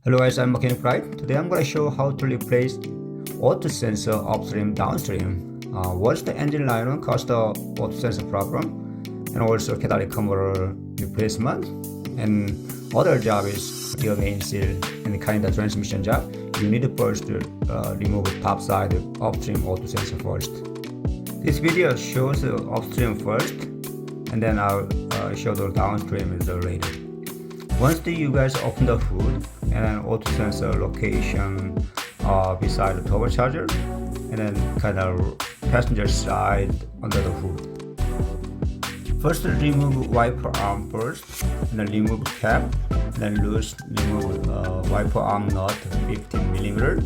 Hello guys, I'm Mechanic Pride. Today I'm going to show how to replace auto sensor upstream downstream. What's the engine liner cause the auto sensor problem, and also catalytic converter replacement, and other job is your main seal and kind of transmission job. You need to first remove the top side upstream auto sensor first. This video shows the upstream first, and then I'll show the downstream is later. Once you guys open the hood and then auto sensor location beside the turbocharger, and then kind of passenger side under the hood. First remove wiper arm first, and then remove cap, and then remove wiper arm nut 15mm.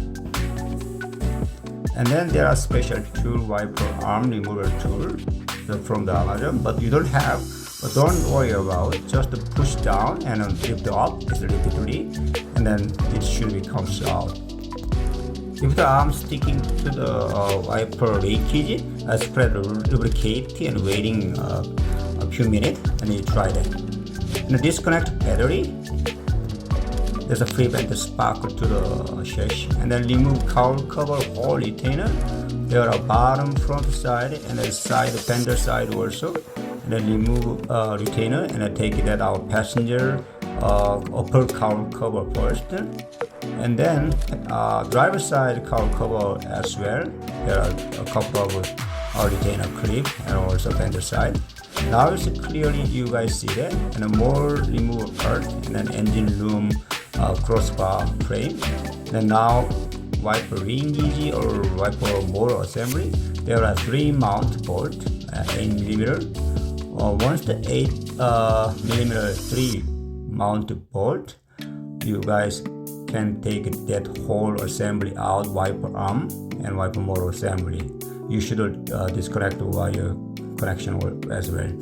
And then there are special tool, wiper arm remover tool from the Amazon, but you don't have. But don't worry about it. Just push down and lift up repeatedly, and then it should come out. If the arm sticking to the wiper leakage, spread lubricate and waiting a few minutes, and you try that. And disconnect battery. There's a prevent spark to the chassis, and then remove cowl cover or retainer. There are bottom, front side, and then side fender side also. And then remove retainer and then take that out passenger upper cowl cover first, and then driver side cowl cover as well. There are a couple of retainer clip and also fender side. Now it's clearly you guys see that, and then more remove part, and then engine room crossbar frame. Then now wiper ring gauge or wiper motor assembly. There are 3 mount bolt 8mm. Once the 8mm 3 mount bolt, you guys can take that whole assembly out, wiper arm and wiper motor assembly. You should disconnect the wire connection as well.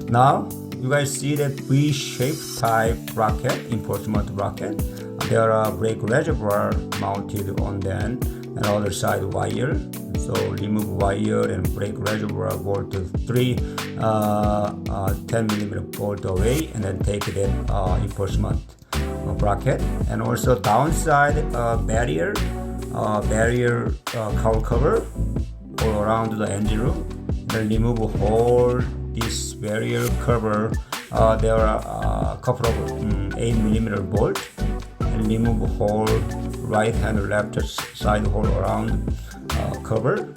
Now you guys see that V-shaped type bracket, enforcement bracket. There are brake reservoir mounted on the end and other side wire. So remove wire and brake reservoir bolt 3 10mm bolt away, and then take that enforcement bracket, and also downside barrier cowl cover all around the engine room. Then remove whole this barrier cover. There are a couple of 8mm bolt, and remove whole right and left side hole around cover.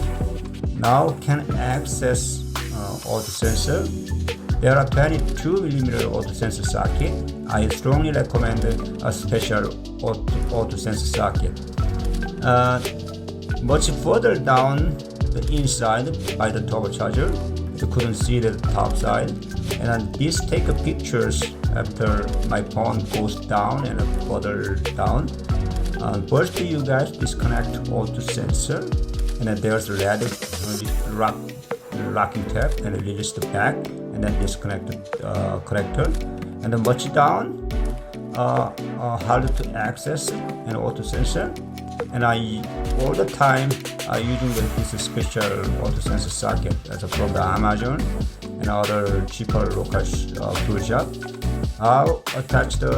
Now can access auto sensor. There are 22mm auto sensor socket. I strongly recommend a special auto sensor socket. Much further down the inside by the turbocharger, you couldn't see the top side. And this take pictures after my phone goes down and further down. First you guys disconnect auto sensor, and then there's a red locking tab, and release the back, and then disconnect the connector, and then much down hard to access an auto sensor. And I all the time using this special auto sensor socket as from the Amazon and other cheaper local tool shop. I'll attach the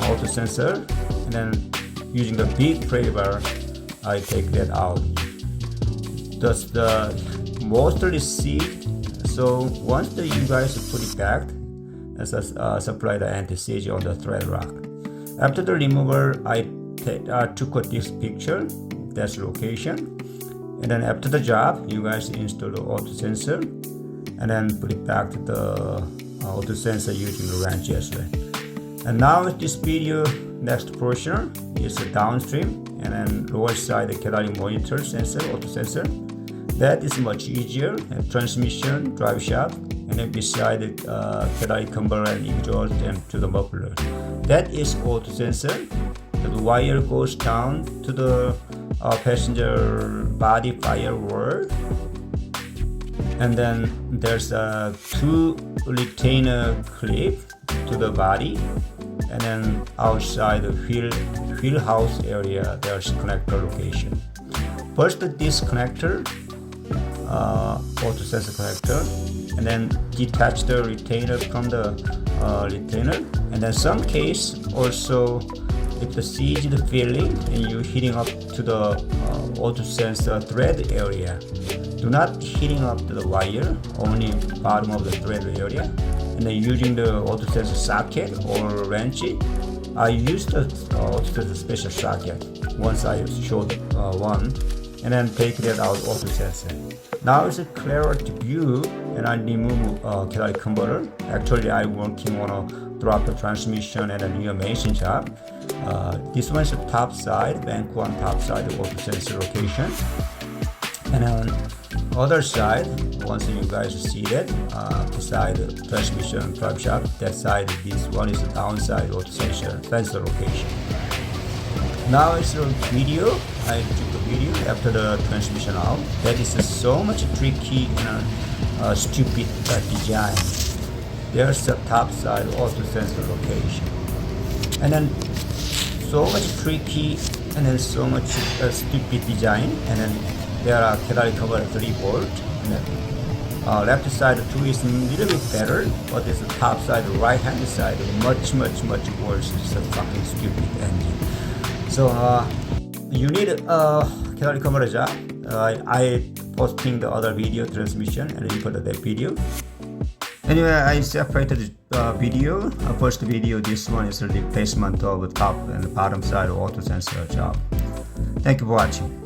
auto sensor, and then using the big pry bar, I take that out. Thus the most received. So once you guys put it back, as supply the anti-seize on the thread lock. After the remover, I took this picture, that's location, and then after the job, you guys install the auto sensor, and then put it back to the auto sensor using the wrench as well. And now with this video, next portion is the downstream, and then lower side the catalytic monitor sensor, auto sensor. That is much easier. Transmission, drive shaft, and then beside the catalytic converter and exhaust and to the muffler. That is auto sensor. The wire goes down to the passenger body firewall, and then there's a 2 retainer clip to the body, and then outside the wheel house area there's connector location. First this connector, auto sensor connector, and then detach the retainer from the retainer, and then some case also if the siege is failing and you're heating up to the auto sensor thread area, do not heating up to the wire, only bottom of the thread area. And then using the auto sensor socket or wrench, I used the auto sensor special socket. Once I showed one, and then take that out auto sensor. Now it's a clarity view, and I remove catalytic converter. Actually, I working on a drop the transmission and a new mason job. This one is the top side, bank one top side auto sensor location. And on other side, once you guys see that, beside the transmission drive shaft, that side, this one is the downside auto sensor location. Now it's a video. I took a video after the transmission out. That is so much tricky and stupid design. There's a top side auto sensor location, and then so much tricky and then so much stupid design. And then there are catalytic converter 3 volt. And then left side 2 is a little bit better, but this top side, right hand side, much worse. It's a fucking stupid engine. So you need a catalytic converter job. I posting the other video transmission and you put that video. Anyway, I separated the video. First video, this one is the replacement of the top and the bottom side auto sensor job. Thank you for watching.